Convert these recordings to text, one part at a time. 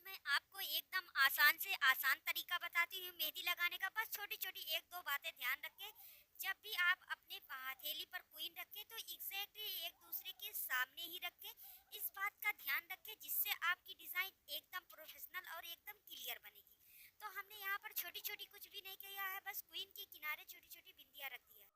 मैं आपको एकदम आसान से आसान तरीका बताती हूँ मेहंदी लगाने का। बस छोटी छोटी एक दो बातें ध्यान रखें। जब भी आप अपने हथेली पर क्वीन रखें तो एग्जैक्टली एक दूसरे के सामने ही रखें। इस बात का ध्यान रखें जिससे आपकी डिजाइन एकदम प्रोफेशनल और एकदम क्लियर बनेगी। तो हमने यहाँ पर छोटी छोटी कुछ भी नहीं किया है, बस क्वीन के किनारे छोटी छोटी बिंदियाँ रख दी है।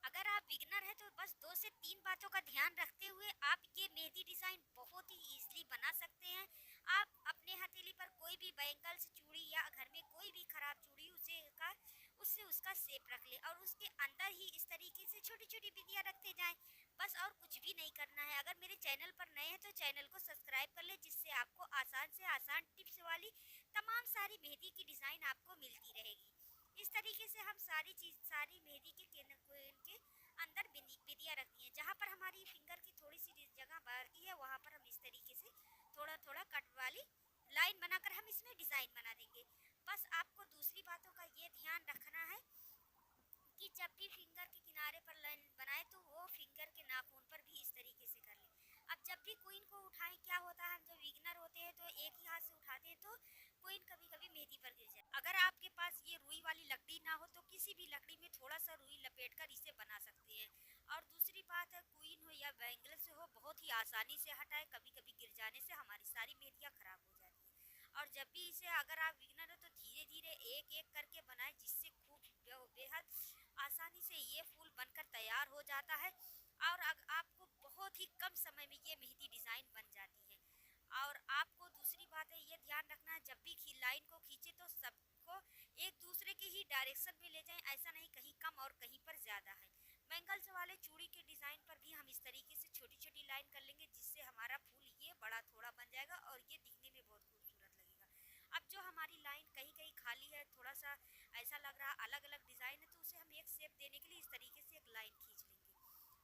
अगर आप बिगनर है तो बस दो से तीन बातों का ध्यान रखते हुए आप ये मेहंदी डिजाइन बहुत ही इजीली बना सकते हैं। आप अपने हथेली पर कोई भी बैंगल्स चूड़ी या घर में कोई भी खराब चूड़ी उससे उसका शेप रख ले और उसके अंदर ही इस तरीके से छोटी छोटी बिंदियां रखते जाएं। बस और कुछ भी नहीं करना है। अगर मेरे चैनल पर नए हैं तो चैनल को सब्सक्राइब कर ले, जिससे आपको आसान से आसान टिप्स वाली तमाम सारी मेहंदी की डिजाइन आपको मिलती रहेगी। इस तरीके से हम सारी मेहंदी के अंदर बिंदियां रखती हैं। जहाँ पर हमारी फिंगर की थोड़ी सी जगह बाकी है वहाँ पर हम इस तरीके से थोड़ा थोड़ा कट वाली लाइन बनाकर हम इसमें डिजाइन बना देंगे। बस आपको दूसरी बातों का ये ध्यान रखना है कि जब भी फिंगर के किनारे पर लाइन बनाए तो वो फिंगर के नाखून पर भी इस तरीके से कर ले। अब जब भी क्वीन को उठाएं, क्या होता है हम जब बिगिनर होते हैं तो एक ही हाथ से उठाते हैं तो क्वीन कभी कभी मेहंदी पर गिर जाए। अगर आपके पास ये रुई वाली लकड़ी ना हो तो किसी भी लकड़ी में थोड़ा सा रुई लपेट कर इसे बना सकते हैं। और दूसरी बात है, क्वीन हो या बैंगल से हो बहुत ही आसानी से हटाए। कभी कभी गिर जाने से हमारी सारी मेहंदियाँ खराब हो जाती है। और जब भी इसे अगर आप बिगिनर हो तो धीरे धीरे एक एक करके बनाए, जिससे खूब बेहद आसानी से ये फूल बनकर तैयार हो जाता है। और आपको बहुत ही कम समय में ये मेहंदी डिजाइन बन जाती है। और आपको दूसरी बात है ये ध्यान रखना है, जब भी लाइन को खींचे तो सबको एक दूसरे के ही डायरेक्शन में ले जाएं। ऐसा नहीं कहीं कम और कहीं पर ज्यादा है। बैंगल्स वाले चूड़ी के डिजाइन पर भी हम इस तरीके से छोटी छोटी लाइन कर लेंगे, जिससे हमारा फूल ये बड़ा थोड़ा बन जाएगा और ये दिखने में बहुत खूबसूरत लगेगा। अब जो हमारी लाइन कहीं कहीं खाली है, थोड़ा सा ऐसा लग रहा अलग अलग डिजाइन है, तो उसे हम एक शेप देने के लिए इस तरीके से एक लाइन खींच लेंगे।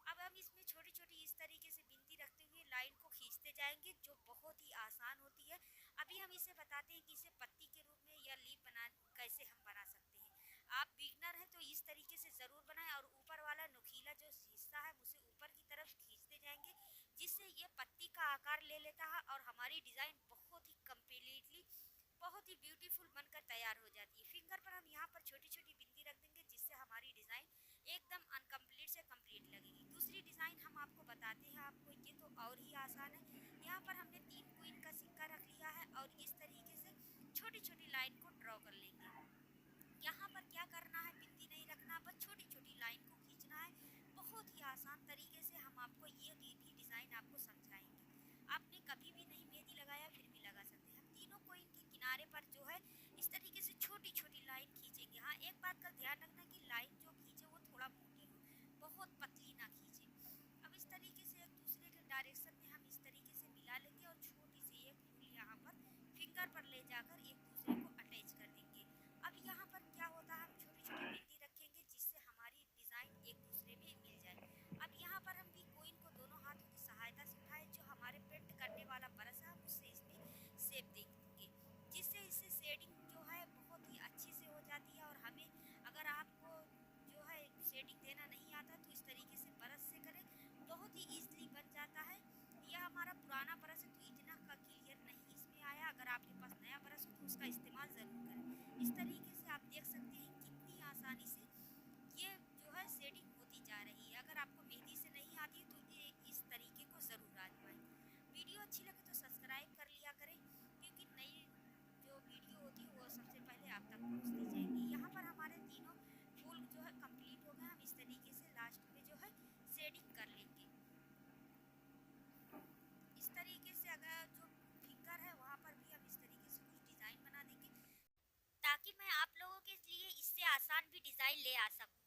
अब हम इसमें छोटी छोटी इस तरीके से बिनती रखते हुए लाइन को खींचते जाएंगे, जो बहुत ही आसान होती है। अभी हम इसे बताते हैं कि इसे पत्ती के रूप में या लीफ बना कैसे हम बना सकते हैं। आप बिगनर हैं तो इस तरीके से ज़रूर बनाएं और ऊपर वाला नुकीला जो हिस्सा है उसे ऊपर की तरफ खींचते जाएंगे, जिससे ये पत्ती का आकार ले लेता है और हमारी डिज़ाइन बहुत ही कम्प्लीटली बहुत ही ब्यूटीफुल बनकर तैयार हो जाती है। फिंगर पर हम यहाँ पर छोटी छोटी बिंदी रख देंगे, जिससे हमारी डिज़ाइन एकदम अनकम्प्लीट से कंप्लीट लगेगी। दूसरी डिज़ाइन हम आपको बताते हैं, आपको ये तो और ही आसान है। यहाँ पर हमने 3 क्वीन का सिक्का रख लिया है और इस तरीके से छोटी छोटी लाइन को ड्रॉ कर लेंगे। यहाँ पर क्या करना है, बिंदी नहीं रखना, बस छोटी छोटी लाइन को खींचना है। बहुत ही आसान तरीके से हम आपको ये भी डिज़ाइन आपको समझाएंगे। आपने कभी भी नहीं मेहंदी लगाया फिर भी लगा सकते हैं। हम तीनों को इनके किनारे पर जो है इस तरीके से छोटी छोटी लाइन खींचेंगे। हाँ, एक बात का ध्यान रखना कि लाइन जो खींचे वो थोड़ा मोटी हो, बहुत पतली ना खींचे। अब इस तरीके से एक दूसरे के डायरेक्शन में हम इस तरीके से मिला लेंगे और छोटी सी एक फूल यहाँ पर फिंगर पर ले जाकर एक दूसरे को अटैच कर देंगे। अब यहाँ पर क्या होता है, हम छोटी छोटी बिंदी रखेंगे जिससे हमारी डिजाइन एक दूसरे में मिल जाए। अब यहाँ पर हम भी कोइन को दोनों हाथों की सहायता से उठाए, जो हमारे पेंट करने वाला ब्रश है उससे इसमें शेप देंगे, जिससे इससे शेडिंग जो है बहुत ही अच्छी से हो जाती है। और हमें अगर आपको जो है शेडिंग देना नहीं आता तो इस तरीके से ब्रश से करें, बहुत ही ईजिली बन जाता है। यह हमारा पुराना ब्रश है तो इतना का क्लियर नहीं इसमें आया। अगर आपके पास नया ब्रश हो तो उसका इस्तेमाल ज़रूर करें। इस तरीके से आप देख सकते हैं कितनी आसानी से ये जो है शेडिंग होती जा रही है। अगर आपको मेहंदी से नहीं आती है तो ये इस तरीके को ज़रूर आजमाएं। वीडियो अच्छी लगे तो सब्सक्राइब कर लिया करें, क्योंकि नई जो वीडियो होती है वो सबसे पहले आप तक पहुंचती जाएगी। यहाँ पर हमारे तीनों फूल जो है कंप्लीट हो गए। हम इस तरीके से लास्ट में जो है शेडिंग कर लेंगे। इस तरीके से अगर जो फिंगर है वहाँ पर भी हम इस तरीके से कुछ डिज़ाइन बना देंगे, ताकि मैं आप लोगों के लिए इससे आसान भी डिज़ाइन ले आ सकूँ।